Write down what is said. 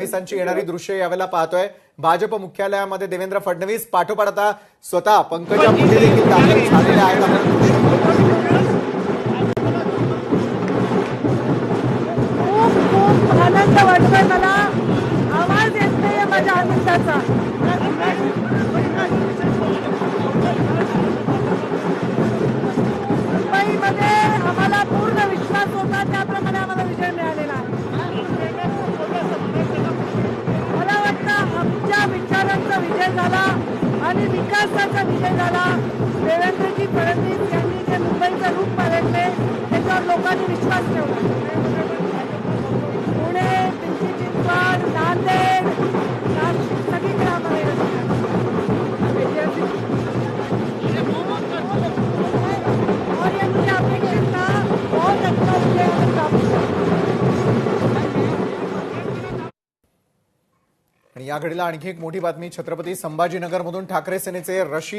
फडणवीसांची येणारी दृश्य यावेळेला पाहतोय। भाजप मुख्यालयामध्ये देवेंद्र फडणवीस पाठोपाठ आता स्वतः पंकजा मुंडे देखील दाखल झालेल्या आहेत। आपण खूप आनंद वाटतोय मला। आवाज येत नाहीये माझ्या आनंदाचा। मुंबईमध्ये आम्हाला पूर्ण विश्वास होता, त्याप्रमाणे आम्हाला विजय मिळालेला आहे। मला वाटतं आमच्या विचारांचा विजय झाला आणि विकासाचा विजय झाला। देवेंद्रजी फडणवीस यांनी जे मुंबईचं रूप पालटले त्याच्यावर लोकांनी विश्वास ठेवला। पुणे, पिंपरी चिंचवड, नांदेड, नाशिक सगळीकडे आम्हाला यश मिळालं। और ये मुझे अपेक्षित था, बहुत अच्छा विजय हमें प्राप्त हुआ। आणि या घडीला आणखी एक मोठी बातमी। छत्रपती संभाजीनगरमधून ठाकरे सेनेचे रशी